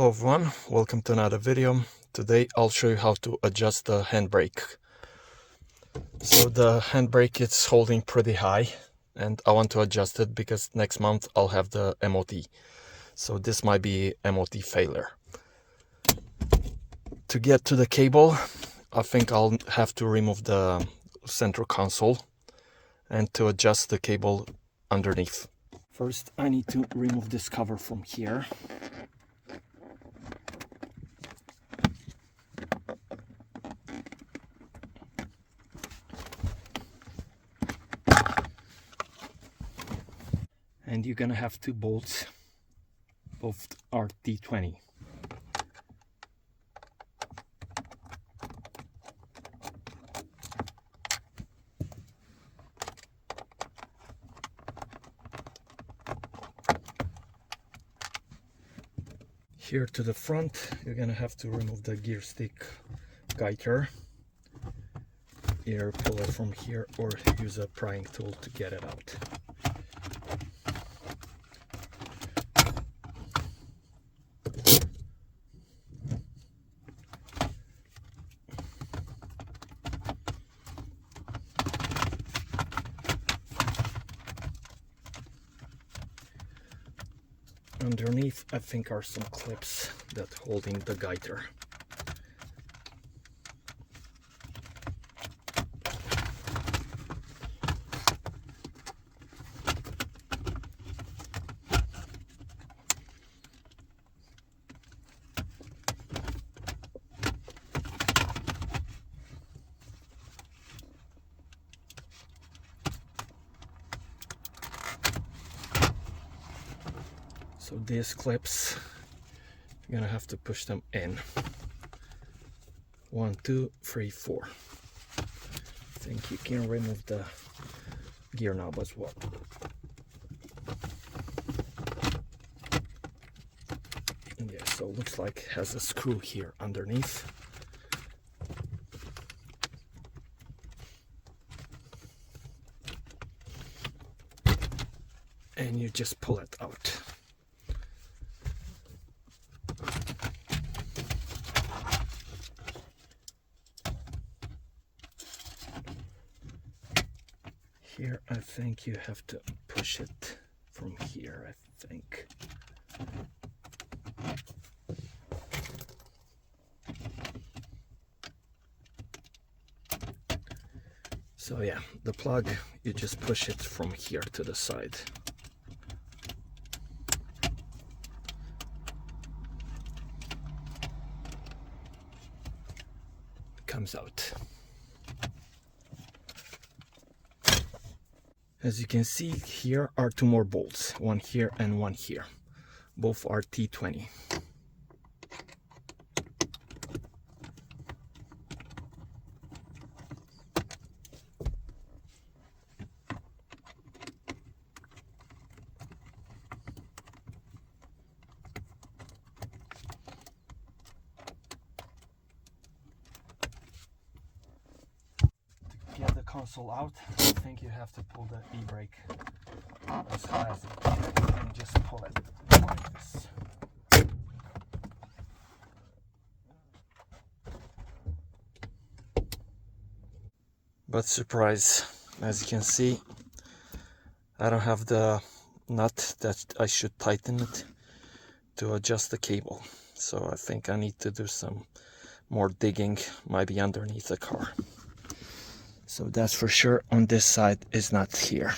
Hello everyone, welcome to another video. Today I'll show you how to adjust the handbrake. So the handbrake is holding pretty high and I want to adjust it because next month I'll have the MOT. So this might be MOT failure. To get to the cable, I think I'll have to remove the central console and to adjust the cable underneath. First I need to remove this cover from here. And you're gonna have two bolts, both are T20. Here to the front, you're gonna have to remove the gear stick guider. Either pull it from here or use a prying tool to get it out. Underneath, I think, are some clips that holding the guider. So these clips, you're gonna have to push them in. 1, 2, 3, 4. I think you can remove the gear knob as well. Yeah, so it looks like it has a screw here underneath. And you just pull it out. Here, I think you have to push it from here, I think. So yeah, the plug, you just push it from here to the side. It comes out. As you can see, here are two more bolts, one here and one here. Both are T20. To get the console out, I think you have to pull the e-brake as high as you can and just pull it like this. But surprise, as you can see, I don't have the nut that I should tighten it to adjust the cable. So I think I need to do some more digging, maybe underneath the car. So that's for sure on this side is not here.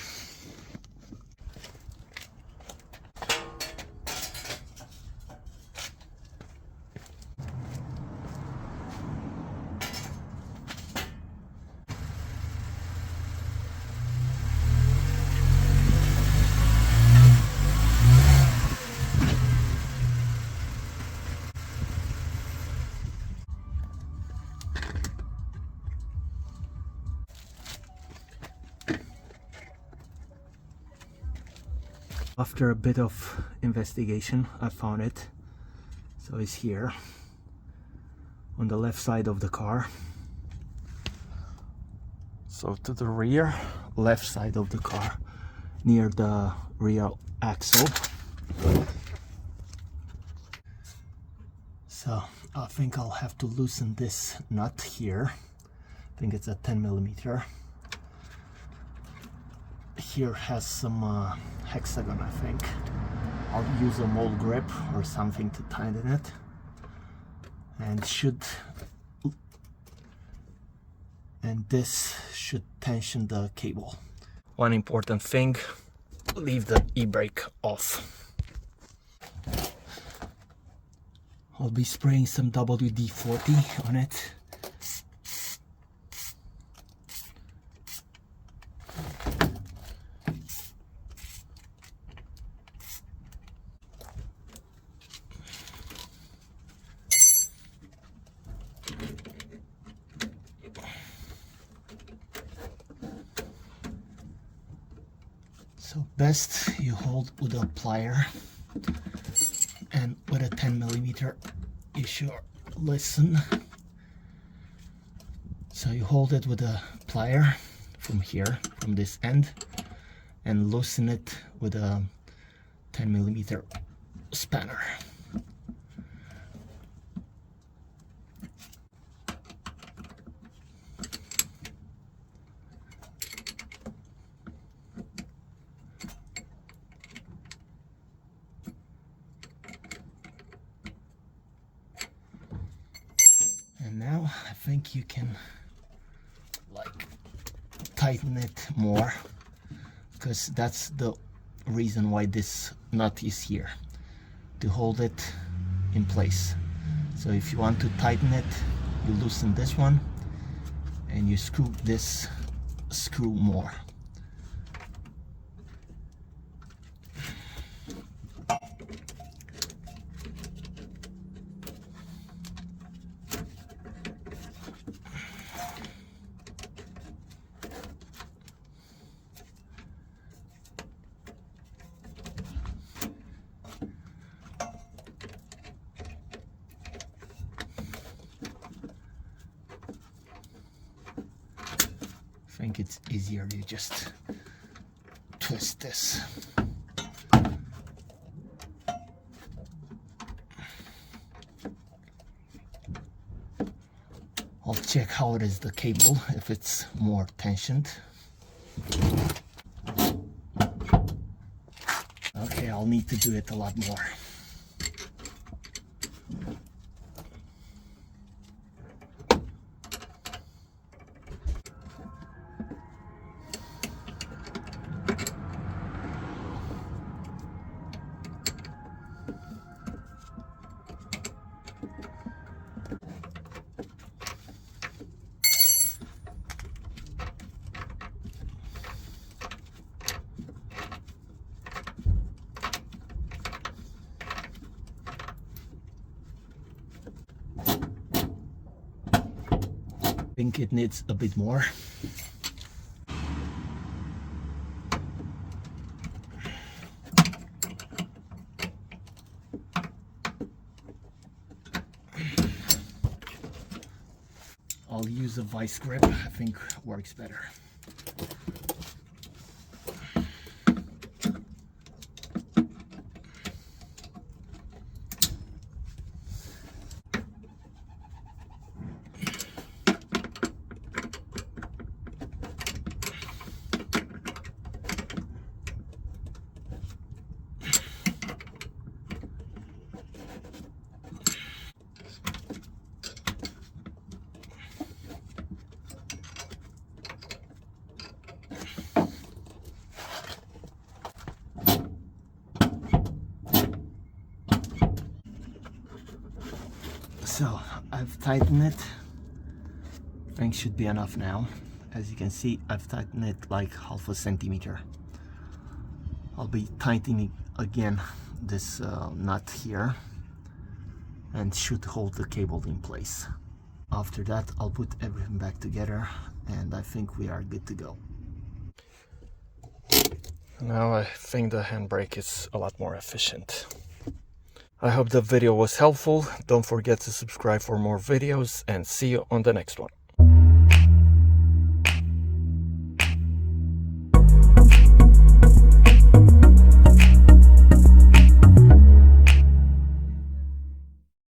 After a bit of investigation, I found it. So it's here on the left side of the car. So to the rear, left side of the car, near the rear axle. So I think I'll have to loosen this nut here. I think it's a 10mm. Here has some hexagon, I think. I'll use a mole grip or something to tighten it, and this should tension the cable. One important thing, leave the e-brake off. I'll be spraying some WD-40 on it. So best you hold with a plier, and with a 10mm you should listen. So you hold it with a plier from here, from this end, and loosen it with a 10mm spanner. And now I think you can like tighten it more, because that's the reason why this nut is here, to hold it in place. So if you want to tighten it, you loosen this one and you screw this screw more. I think it's easier to just twist this. I'll check how it is the cable, if it's more tensioned. Okay, I'll need to do it a lot more. I think it needs a bit more. I'll use a vice grip, I think works better. So I've tightened it. I think should be enough now. As you can see, I've tightened it like 0.5 centimeter. I'll be tightening again this nut here, and should hold the cable in place. After that, I'll put everything back together, and I think we are good to go. Now I think the handbrake is a lot more efficient. I hope the video was helpful. Don't forget to subscribe for more videos, and see you on the next one.